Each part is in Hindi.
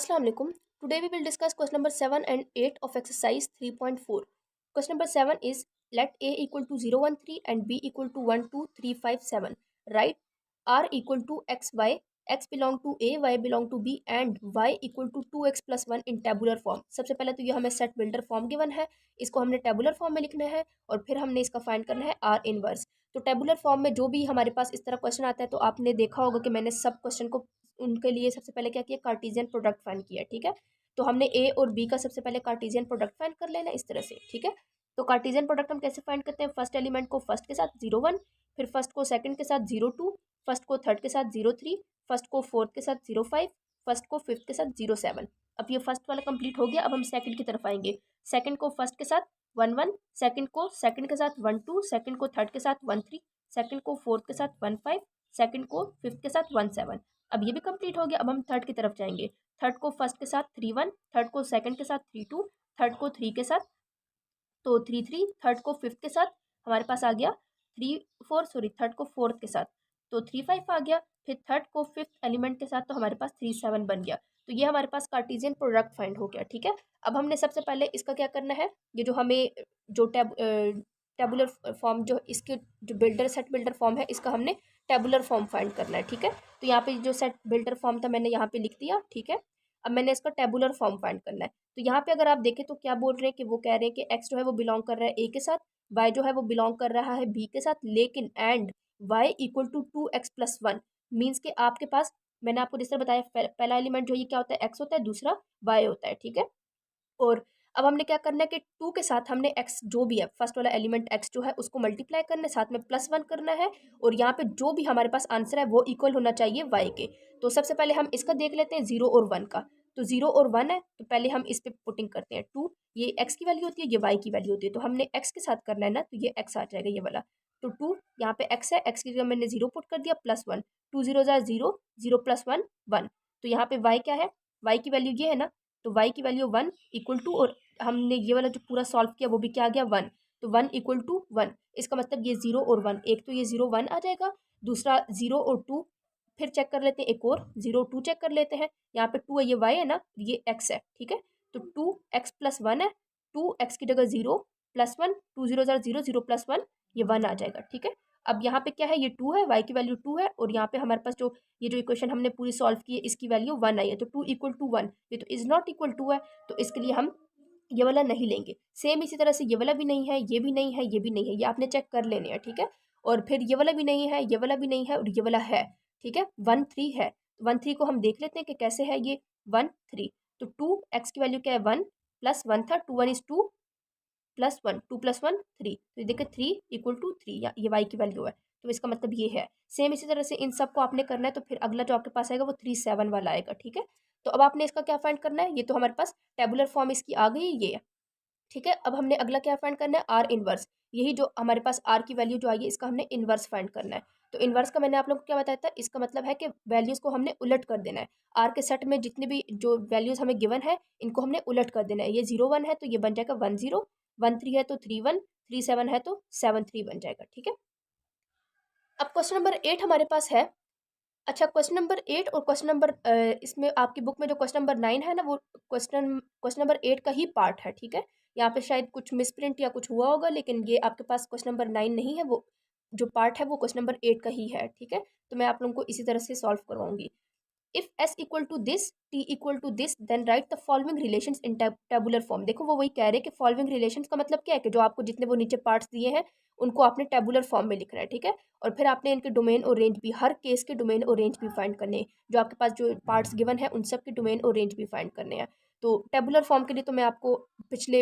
Assalamu alaikum. Today we will discuss question number 7 and 8 of exercise 3.4. Question number 7 is let A equal to 0, 1, 3 and B equal to 1, 2, 3, 5, 7. Write R equal to x, y, x belong to A, y belong to B and y equal to 2x plus 1 in tabular form. सबसे पहले तो ये हमें सेट बिल्डर फॉर्म गिवन है, इसको हमने टेबुलर फॉर्म में लिखना है और फिर हमने इसका फाइंड करना है आर इनवर्स। तो टेबुलर फॉर्म में जो भी हमारे पास इस तरह क्वेश्चन आता है तो आपने देखा होगा कि मैंने सब क्वेश्चन को उनके लिए सबसे पहले क्या किया, कार्टेशियन प्रोडक्ट फाइंड किया। ठीक है, तो हमने ए और बी का सबसे पहले कार्टेशियन प्रोडक्ट फाइंड कर लेना इस तरह से। ठीक है, तो कार्टेशियन प्रोडक्ट हम कैसे फाइंड करते हैं, फर्स्ट एलिमेंट को फर्स्ट के साथ 0, 1, फिर फर्स्ट को सेकंड के साथ 0, 2, फर्स्ट को थर्ड के साथ 0, 3, फर्स्ट को फोर्थ के साथ 0, 5, फर्स्ट को फिफ्थ के साथ 0, 7। अब ये फर्स्ट वाला कंप्लीट हो गया। अब हम सेकंड की तरफ आएंगे। सेकंड को फर्स्ट के साथ 1, 1, सेकंड को सेकंड के साथ 1, 2, सेकंड को थर्ड के साथ 1, 3, सेकंड को फोर्थ के साथ 1, 5, सेकंड को फिफ्थ के साथ 1, 7। अब ये भी कंप्लीट हो गया। अब हम थर्ड की तरफ जाएंगे। थर्ड को फर्स्ट के साथ 3, 1, थर्ड को सेकंड के साथ 3, 2, थर्ड को 3 के साथ तो 3, 3, थर्ड को फिफ्थ के साथ हमारे पास आ गया 3, 4, सॉरी थर्ड को फोर्थ के साथ तो 3, 5 आ गया। फिर थर्ड को फिफ्थ एलिमेंट के साथ तो हमारे पास 3, 7 बन गया। तो ये हमारे पास कार्टेशियन प्रोडक्ट फाइंड हो गया। ठीक है, अब हमने सबसे पहले इसका क्या करना है, ये जो हमें जो टेबुलर फॉर्म जो इसके जो बिल्डर सेट बिल्डर फॉर्म है इसका हमने टेबुलर फॉर्म फाइंड करना है। ठीक है, तो यहाँ पे जो सेट बिल्डर फॉर्म था मैंने यहाँ पे लिख दिया। ठीक है, अब मैंने इसका टेबुलर फॉर्म फाइंड करना है। तो यहाँ पे अगर आप देखें तो क्या बोल रहे हैं कि वो कह रहे हैं कि एक्स जो है वो बिलोंग कर रहा है ए के साथ, वाई जो है वो बिलोंग कर रहा है बी के साथ, लेकिन and Y equal to 2x plus 1 means कि आपके पास मैंने आपको जिस तरह बताया पहला एलिमेंट जो ये क्या होता है, एक्स होता है, दूसरा वाई होता है। ठीक है, और अब हमने क्या करना है कि 2 के साथ हमने x जो भी है फर्स्ट वाला एलिमेंट x जो है उसको मल्टीप्लाई करना है, साथ में प्लस 1 करना है और यहाँ पे जो भी हमारे पास आंसर है वो इक्वल होना चाहिए y के। तो सबसे पहले हम इसका देख लेते हैं 0 और 1 का। तो 0 और 1 है तो पहले हम इस पे पुटिंग करते हैं 2, ये x की वैल्यू होती है, ये y की वैल्यू होती है, तो हमने x के साथ करना है ना, तो ये x आ जाएगा ये वाला। तो 2 यहाँ पे x है, x की जगह मैंने 0 पुट कर दिया प्लस 1, 2 0 0, 0 प्लस 1 1। तो यहाँ पे y क्या है, y की वैल्यू ये है ना, तो y की वैल्यू 1 इक्वल टू, और हमने ये वाला जो पूरा सॉल्व किया वो भी क्या आ गया 1, तो 1 इक्वल टू 1। इसका मतलब ये 0 और 1, एक तो ये 0 1 आ जाएगा, दूसरा 0 और 2 फिर चेक कर लेते हैं, एक और 0 2 चेक कर लेते हैं। यहाँ पे 2 है, ये y है ना, ये x है। ठीक है, तो 2x प्लस 1 है, 2x की जगह 0 प्लस 1, 2 0 0 0 प्लस 1, ये 1 आ जाएगा। ठीक है, अब यहाँ पे क्या है, ये 2 है, y की वैल्यू 2 है और यहाँ पे हमारे पास जो ये जो इक्वेशन हमने पूरी सॉल्व की है इसकी वैल्यू 1 आई है, तो 2 इक्वल टू 1, ये तो इज नॉट इक्वल टू है, तो इसके लिए हम ये वाला नहीं लेंगे। सेम इसी तरह से ये वाला भी नहीं है, ये भी नहीं है, ये भी नहीं है, ये आपने चेक कर लेने हैं। ठीक है, और फिर ये वाला भी नहीं है, ये वाला भी नहीं है और ये वाला है। ठीक है, 1 3 है, 1 3 को हम देख लेते हैं कि कैसे है ये 1 3। तो 2x की वैल्यू क्या है 1 प्लस 1 था, 2 1 इज 2 प्लस 1, 2 प्लस 1 3, तो ये देखिए 3 इक्वल टू 3, या ये y की वैल्यू है, तो इसका मतलब ये है। सेम इसी तरह से इन सब को आपने करना है, तो फिर अगला जो आपके पास आएगा वो 3 7 वाला आएगा। ठीक है, तो अब आपने इसका क्या फाइंड करना है, ये तो हमारे पास टेबुलर फॉर्म इसकी आ गई ये है। ठीक है, अब हमने अगला क्या फाइंड करना है, आर इनवर्स। यही जो हमारे पास आर की वैल्यू जो आई है इसका हमने इनवर्स फाइंड करना है। तो इनवर्स का मैंने आप लोगों को क्या बताया था, इसका मतलब है कि वैल्यूज को हमने उलट कर देना है। आर के सेट में जितने भी जो वैल्यूज हमें गिवन है इनको हमने उलट कर देना है। ये 0 1 है तो ये बन जाएगा 1 0, 1 3 है तो 3 1, 3 7 है तो 7 3 बन जाएगा। ठीक है, अब क्वेश्चन नंबर 8 हमारे पास है। अच्छा, क्वेश्चन नंबर 8 और क्वेश्चन नंबर इसमें आपकी बुक में जो क्वेश्चन नंबर 9 है ना, वो क्वेश्चन नंबर 8 का ही पार्ट है। ठीक है, यहाँ पे शायद कुछ मिसप्रिंट या कुछ हुआ होगा, लेकिन ये आपके पास क्वेश्चन नंबर 9 नहीं है, वो जो पार्ट है वो क्वेश्चन नंबर 8 का ही है। ठीक है, तो मैं आप लोगों को इसी तरह से सॉल्व करवाऊंगी। If s equal to this, t equal to this, then write the following relations in tabular form. देखो वो वही कह रहे हैं कि फॉलोइंग रिलेशंस का मतलब क्या है कि जो आपको जितने वो नीचे पार्ट्स दिए हैं उनको आपने टेबुलर फॉर्म में लिखना है। ठीक है, और फिर आपने इनके डोमेन और रेंज भी, हर केस के डोमेन और रेंज भी फाइंड करने हैं। जो आपके पास जो पार्ट्स गिवन है उन सब के डोमेन और रेंज भी फाइंड करने हैं। तो टेबुलर फॉर्म के लिए तो मैं आपको पिछले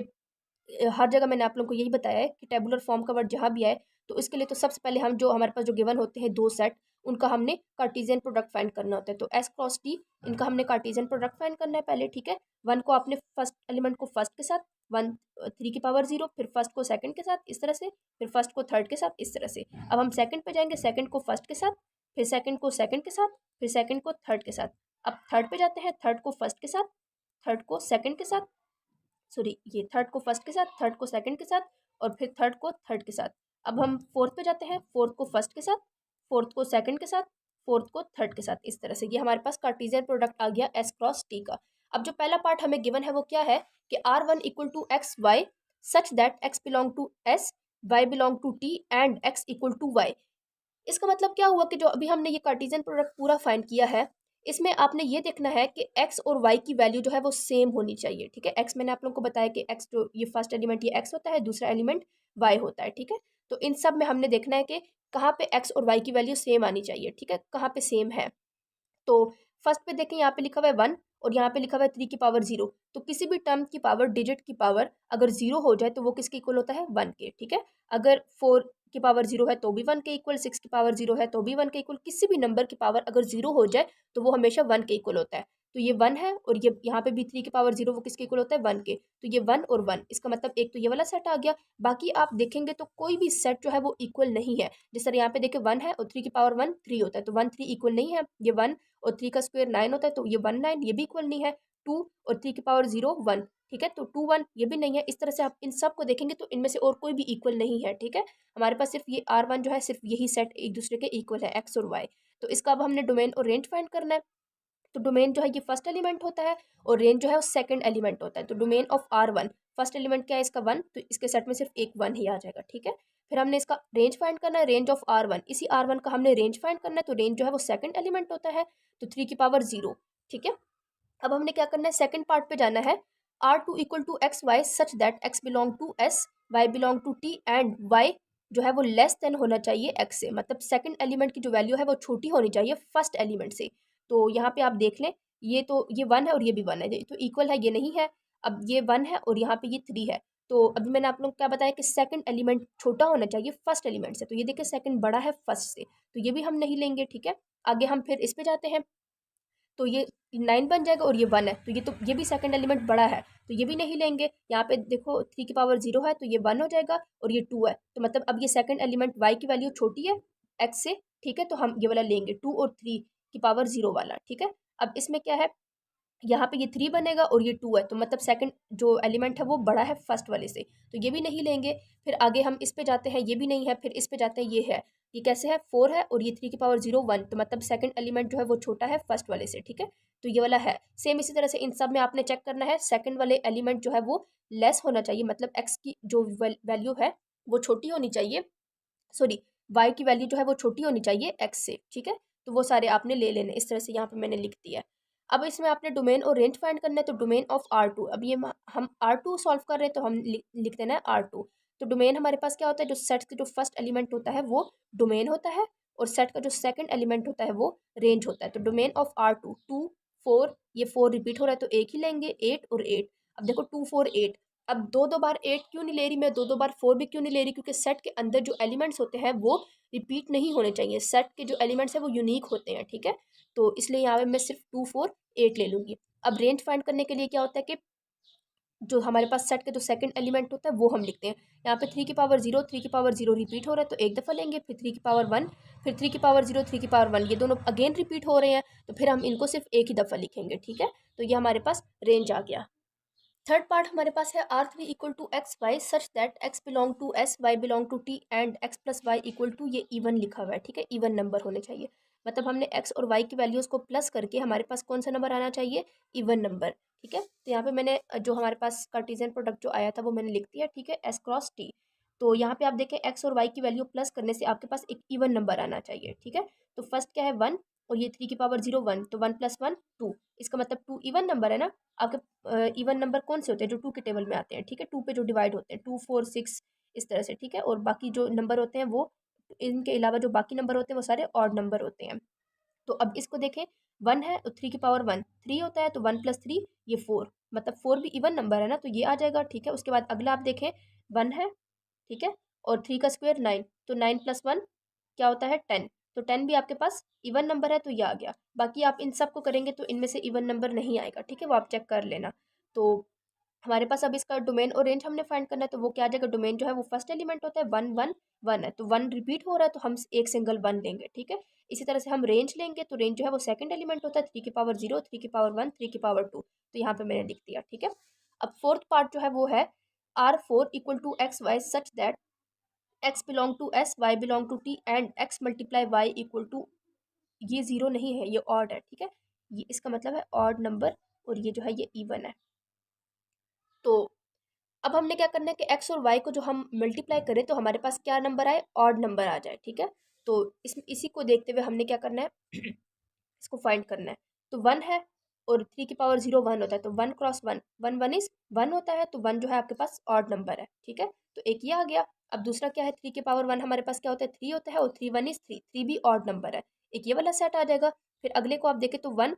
हर जगह मैंने आप लोगों को यही बताया है कि टेबुलर फॉर्म का वर्ड जहाँ भी आए तो इसके लिए तो सबसे पहले हम जो हमारे पास जो गिवन होते हैं दो सेट, उनका हमने कार्टेशियन प्रोडक्ट फाइंड करना होता है। तो एस क्रॉस टी, इनका हमने कार्टेशियन प्रोडक्ट फाइंड करना है पहले। ठीक है, 1 को आपने फर्स्ट एलिमेंट को फर्स्ट के साथ 1 3 की पावर 0, फिर फर्स्ट को सेकंड के साथ इस तरह से, फिर फर्स्ट को थर्ड के साथ इस तरह से। अब हम सेकंड पे जाएंगे, सेकंड को फर्स्ट के साथ, फिर सेकंड को सेकंड के साथ, फिर सेकंड को थर्ड के साथ। अब थर्ड पे जाते हैं, थर्ड को फर्स्ट के साथ, थर्ड को सेकंड के साथ, सॉरी ये थर्ड को फर्स्ट के साथ, थर्ड को सेकंड के साथ और फिर थर्ड को थर्ड के साथ। अब हम फोर्थ पे जाते हैं, फोर्थ को फर्स्ट के साथ, फोर्थ को सेकंड के साथ, फोर्थ को थर्ड के साथ, इस तरह से। ये हमारे पास कार्टेशियन प्रोडक्ट आ गया एस क्रॉस टी का। अब जो पहला पार्ट हमें गिवन है वो क्या है कि R1 equal to X Y such that x belong to s, y belong to t and x equal to y। इसका मतलब क्या हुआ कि जो अभी हमने ये कार्टेशियन प्रोडक्ट पूरा फाइंड किया है, इसमें आपने ये देखना है कि x और y की वैल्यू जो है वो सेम होनी चाहिए, ठीक है। x मैंने आप लोगों को बताया कि x जो ये फर्स्ट एलिमेंट ये x होता है, दूसरा एलिमेंट y होता है, ठीक है। तो इन सब में हमने देखना है कि कहाँ पे x और y की वैल्यू सेम आनी चाहिए, ठीक है, कहाँ पे सेम है। तो फर्स्ट पे देखें, यहाँ पे लिखा हुआ है 1 और यहाँ पे लिखा हुआ है 3 की पावर 0। तो किसी भी टर्म की पावर, डिजिट की पावर अगर 0 हो जाए तो वो किसके इक्वल होता है, 1 के, ठीक है। अगर 4 की पावर 0 है तो भी 1 के इक्वल, 6 की पावर 0 है तो भी 1 के इक्वल, किसी भी नंबर की पावर अगर 0 हो जाए तो वो हमेशा 1 के इक्वल होता है। तो ये 1 है और ये यहाँ पे भी 3 की पावर 0 वो किसके इक्वल होता है, 1 के। तो ये 1 और 1, इसका मतलब एक तो ये वाला सेट आ गया। बाकी आप देखेंगे तो कोई भी सेट जो है वो इक्वल नहीं है। जिस तरह यहाँ पे देखे 1 है और 3 की पावर 1 3 होता है, तो 1 3 इक्वल नहीं है। ये 1 और 3 का स्क्वायर 9 होता है, तो ये 1 9 ये भी इक्वल नहीं है। 2 और 3 की पावर 0 1, ठीक है, तो 2 1 ये भी नहीं है। इस तरह से आप इन सब को देखेंगे तो इनमें से और कोई भी इक्वल नहीं है, ठीक है। हमारे पास सिर्फ ये R1 जो है सिर्फ यही सेट एक दूसरे के इक्वल है, एक्स और वाई। तो इसका अब हमने डोमेन और रेंज फाइंड करना है। तो डोमेन जो है ये फर्स्ट एलिमेंट होता है और रेंज जो है वो सेकंड एलिमेंट होता है। तो domain of R1, first element क्या है इसका 1, तो इसके सेट में सिर्फ एक 1 ही आ जाएगा, ठीक है। फिर हमने इसका रेंज फाइंड करना है, रेंज ऑफ R1, इसी R1 का हमने रेंज फाइंड करना है। तो रेंज जो है वो सेकंड एलिमेंट होता है, तो 3 की पावर 0, ठीक है। अब हमने क्या करना है, सेकंड पार्ट पे जाना है। R2 equal to X Y such that x belong to s, y belong to t and y जो है वो लेस देन होना चाहिए x से। मतलब सेकंड एलिमेंट की जो वैल्यू है वो छोटी होनी चाहिए फर्स्ट एलिमेंट से। तो यहाँ पे आप देख लें, ये तो ये 1 है और ये भी 1 है, ये तो इक्वल है, ये नहीं है। अब ये 1 है और यहाँ पे ये 3 है। तो अभी मैंने आप लोग क्या बताया कि सेकंड एलिमेंट छोटा होना चाहिए फर्स्ट एलिमेंट से। तो ये देखिए सेकंड बड़ा है फर्स्ट से, तो ये भी हम नहीं लेंगे, ठीक है। आगे हम फिर इस पे जाते हैं। तो ये 9 बन जाएगा और ये 1 है, तो ये भी सेकंड एलिमेंट बड़ा है, तो ये भी नहीं लेंगे। यहाँ पे देखो 3 की पावर 0 है तो ये 1 हो जाएगा और ये 2 है। तो मतलब अब ये सेकंड एलिमेंट y की वैल्यू छोटी है x से, ठीक है, तो हम ये वाला लेंगे 2 और 3 की पावर 0 वाला, ठीक है। अब इसमें क्या है, यहाँ पे ये 3 बनेगा और ये 2 है, तो मतलब सेकंड जो एलिमेंट है वो बड़ा है फर्स्ट वाले से, तो ये भी नहीं लेंगे। फिर आगे हम इस पे जाते हैं, ये भी नहीं है। फिर इस पे जाते हैं, ये है, ये कैसे है, 4 है और ये 3 की पावर 0 1, तो मतलब सेकंड एलिमेंट जो है वो छोटा है फर्स्ट वाले से, ठीक है। तो ये वाला है सेम। इसी तरह से इन सब में आपने चेक करना है, सेकंड वाले एलिमेंट जो है वो लेस होना चाहिए, मतलब एक्स की जो वैल्यू है वो छोटी होनी चाहिए, सॉरी वाई की वैल्यू जो है वो छोटी होनी चाहिए एक्स से, ठीक है। तो वो सारे आपने ले लेने, इस तरह से यहाँ पे मैंने लिख दिया। अब इसमें आपने डोमेन और रेंज फाइंड करना है। तो डोमेन ऑफ R2, अब ये हम R2 सॉल्व कर रहे हैं तो हम लिख देना है R2। तो डोमेन हमारे पास क्या होता है, जो सेट का जो फर्स्ट एलिमेंट होता है वो डोमेन होता है और सेट का जो सेकंड एलिमेंट होता है वो रेंज होता है। तो डोमेन ऑफ R2 2 4, ये 4 रिपीट हो रहा है तो एक ही लेंगे, 8 और 8। अब देखो 2 4 8, अब दो दो बार 8 क्यों नहीं ले रही मैं, दो दो बार 4 भी क्यों नहीं ले रही, क्योंकि सेट के अंदर जो एलिमेंट्स होते हैं वो रिपीट नहीं होने चाहिए। सेट के जो एलिमेंट्स हैं वो यूनिक होते हैं, ठीक है। तो इसलिए यहाँ पे मैं सिर्फ 2 4 8 ले लूँगी। अब रेंज फाइंड करने के लिए क्या होता है कि जो हमारे पास सेट के जो सेकंड एलिमेंट होता है वो हम लिखते हैं। यहाँ पे 3 की पावर 0, 3 की पावर 0 रिपीट हो रहा है तो एक दफ़ा लेंगे। फिर 3 की पावर 1, फिर 3 की पावर 0, 3 की पावर 1, ये दोनों अगेन रिपीट हो रहे हैं तो फिर हम इनको सिर्फ एक ही दफ़ा लिखेंगे, ठीक है। तो ये हमारे पास रेंज आ गया। थर्ड पार्ट हमारे पास है R3 equal to X Y such that x belong to s, y belong to t and x plus Y equal to, ये इवन लिखा हुआ है, ठीक है, इवन नंबर होने चाहिए। मतलब हमने x और y की वैल्यूज़ को प्लस करके हमारे पास कौन सा नंबर आना चाहिए, इवन नंबर, ठीक है। तो यहाँ पे मैंने जो हमारे पास कार्टेशियन प्रोडक्ट जो आया था वो मैंने लिख दिया, ठीक है, s क्रॉस t। तो यहाँ पे आप देखें x और y की वैल्यू प्लस करने से आपके पास एक इवन नंबर आना चाहिए, ठीक है। तो फर्स्ट क्या है 1 और ये 3 की पावर 0 1, तो 1 + 1 2, इसका मतलब 2 इवन नंबर है ना। आपके इवन नंबर कौन से होते हैं, जो 2 के टेबल में आते हैं, ठीक है, 2 पे जो डिवाइड होते हैं 2 4 6 इस तरह से, ठीक है। और बाकी जो नंबर होते हैं वो, इनके अलावा जो बाकी नंबर होते हैं वो सारे ऑड नंबर होते हैं। तो अब इसको देखें, 1 है तो 3 की पावर 1 3 होता है, तो 1 + 3 ये 4, मतलब 4 भी इवन नंबर है ना, तो ये आ जाएगा, ठीक है। उसके बाद अगला आप देखें 1 है, ठीक है, और 3 का स्क्वायर 9, तो 9 + 1 क्या होता है 10, तो 10 भी आपके पास इवन नंबर है तो ये आ गया। बाकी आप इन सब को करेंगे तो इनमें से इवन नंबर नहीं आएगा, ठीक है, वो आप चेक कर लेना। तो हमारे पास अब इसका डोमेन और रेंज हमने फाइंड करना है, तो वो क्या आ जाएगा, डोमेन जो है वो फर्स्ट एलिमेंट होता है 1 1 1 है, तो 1 रिपीट हो रहा है तो हम एक सिंगल 1 लेंगे, ठीक है। इसी तरह से हम रेंज लेंगे, तो रेंज जो है वो सेकंड एलिमेंट होता है 3 की पावर 0, 3 की पावर 1, 3 की पावर 2, तो यहाँ पे मैंने लिख दिया, ठीक है। अब फोर्थ पार्ट जो है वो है R4 equal to X Y such that x belong to s, y belong to t and x multiply y equal to, ये जीरो नहीं है, ये ऑड है, ठीक है, ये इसका मतलब है ऑड नंबर और ये जो है ये इवन है। तो अब हमने क्या करना है कि x और y को जो हम मल्टीप्लाई करें तो हमारे पास क्या नंबर आए, ऑड नंबर आ जाए, ठीक है। तो इसी को देखते हुए हमने क्या करना है इसको फाइंड करना है। तो 1 है और 3 की पावर 0 1 होता है, तो 1 क्रॉस 1 1 1 इज 1 होता है, तो 1 जो है आपके पास ऑड नंबर है, ठीक है। तो एक ये आ गया। अब दूसरा क्या है, 3 की पावर 1 हमारे पास क्या होता है 3 होता है, और 3 1 इज 3 3 भी ऑड नंबर है, एक ये वाला सेट आ जाएगा। फिर अगले को आप देखें तो 1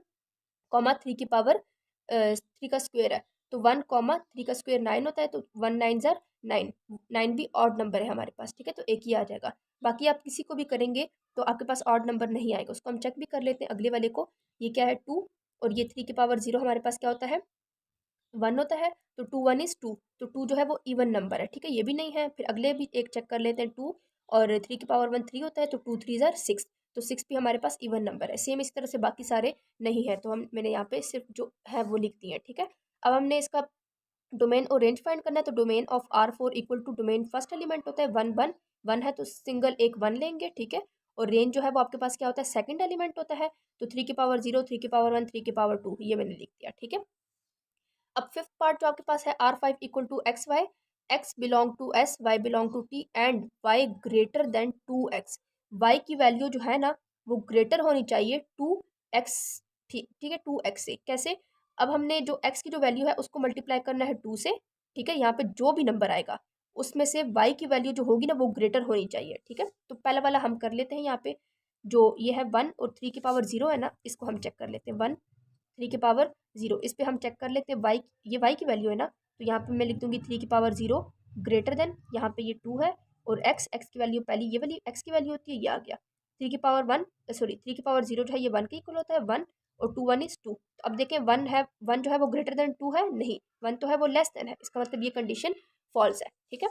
कॉमा 3 की पावर 3 का स्क्वायर है, तो 1 कॉमा 3 का स्क्वायर 9 होता है, तो 1 9 ज़र 9 9 भी ऑड नंबर है हमारे पास, ठीक है। तो एक ही आ जाएगा। बाकी आप किसी को भी करेंगे तो आपके पास ऑड नंबर नहीं आएगा, उसको हम चेक भी कर लेते हैं अगले वाले को। ये क्या है 2, और ये 3 की पावर 0 हमारे पास क्या होता है 1 होता है, तो 2 1 इज 2, तो 2 जो है वो इवन नंबर है, ठीक है। ये भी नहीं है। फिर अगले भी एक चेक कर लेते हैं 2 और 3 की पावर 1 3 होता है, तो 2 3 ज़र 6, तो 6 भी हमारे पास इवन नंबर है। सेम इसी तरह से बाकी सारे नहीं है, तो मैंने यहाँ पे सिर्फ जो है वो लिख दिए हैं, ठीक है। अब हमने इसका डोमेन और रेंज फाइंड करना है, तो domain of R4 equal to domain first element होता है 1 1 1 है, तो सिंगल एक 1 लेंगे, ठीक है। और रेंज जो है वो आपके पास क्या होता है सेकंड एलिमेंट होता है, तो 3 की पावर 0 3 की पावर 1 3 की पावर 2, ये मैंने लिख दिया, ठीक है। अब फिफ्थ पार्ट जो आपके पास है R5 equal to X Y, X belong to S, Y belong to T and Y greater than 2x। Y की वैल्यू जो है ना वो ग्रेटर होनी चाहिए 2x, ठीक है 2x से। कैसे, अब हमने जो x की जो वैल्यू है उसको मल्टीप्लाई करना है 2 से, ठीक है। यहाँ पे जो भी नंबर आएगा उसमें से y की वैल्यू जो होगी ना वो ग्रेटर होनी चाहिए, ठीक है। तो पहला वाला हम कर लेते हैं। यहाँ पे जो ये है 1 और 3 की पावर 0 है ना, इसको हम चेक कर लेते हैं। 1 3 की पावर 0, इस पे हम चेक कर लेते हैं वाई, ये वाई की वैल्यू है ना, तो यहाँ पे मैं लिख दूंगी 3 की पावर 0 ग्रेटर देन, यहाँ पे ये 2 है, और एक्स की वैल्यू पहली ये वाली एक्स की वैल्यू होती है, ये आ गया 3 की पावर 1, सॉरी 3 की पावर 0 जो है ये 1 के इक्वल होता है 1, और 2 1 इज 2। तो अब देखें 1 है, 1 जो है वो ग्रेटर देन 2 है, नहीं 1 तो है वो लेस देन है, इसका मतलब ये कंडीशन फॉल्स है, ठीक है।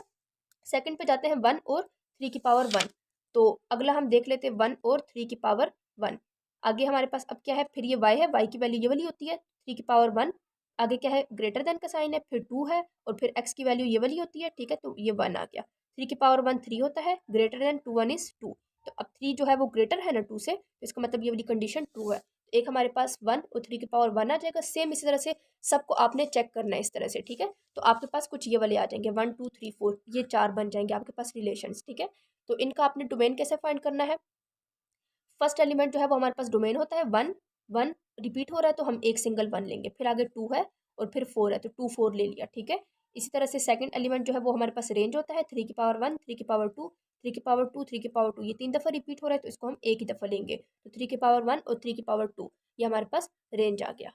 सेकंड पे जाते हैं 1 और 3 की पावर 1, तो अगला हम देख लेते हैं 1 और 3 की पावर 1। आगे हमारे पास अब क्या है, फिर ये y है, y की वैल्यू ये वाली होती है 3 की पावर 1, आगे क्या है ग्रेटर देन का साइन है, फिर 2 है, और फिर x की वैल्यू ये वाली होती है, ठीक है। तो ये 1 आ गया, 3 की पावर 1 3 होता है, ग्रेटर देन 2 1 इज 2। तो अब 3 जो है वो ग्रेटर है ना 2 से, तो इसका मतलब ये वाली कंडीशन ट्रू है। एक हमारे पास 1 और 3 की पावर 1 आ जाएगा। सेम इसी तरह से सबको आपने चेक करना है इस तरह से, ठीक है। तो आपके पास कुछ ये वाले आ जाएंगे 1 2 3 4, ये 4 बन जाएंगे आपके पास रिलेशंस, ठीक है। तो इनका आपने डोमेन कैसे फाइंड करना है, फर्स्ट एलिमेंट जो है वो हमारे पास डोमेन होता है 1 1, रिपीट हो रहा है तो हम एक सिंगल 1 लेंगे, फिर आगे 2 है और फिर 4 है, तो 2 4 ले लिया, ठीक है। इसी तरह से सेकंड एलिमेंट जो है वो हमारे पास रेंज होता है 3 की पावर 1 3 की पावर 2 3 की पावर 2 3 की पावर 2, ये 3 दफ़ा रिपीट हो रहा है तो इसको हम एक ही दफ़ा लेंगे, तो 3 की पावर 1 और 3 की पावर 2, ये हमारे पास रेंज आ गया।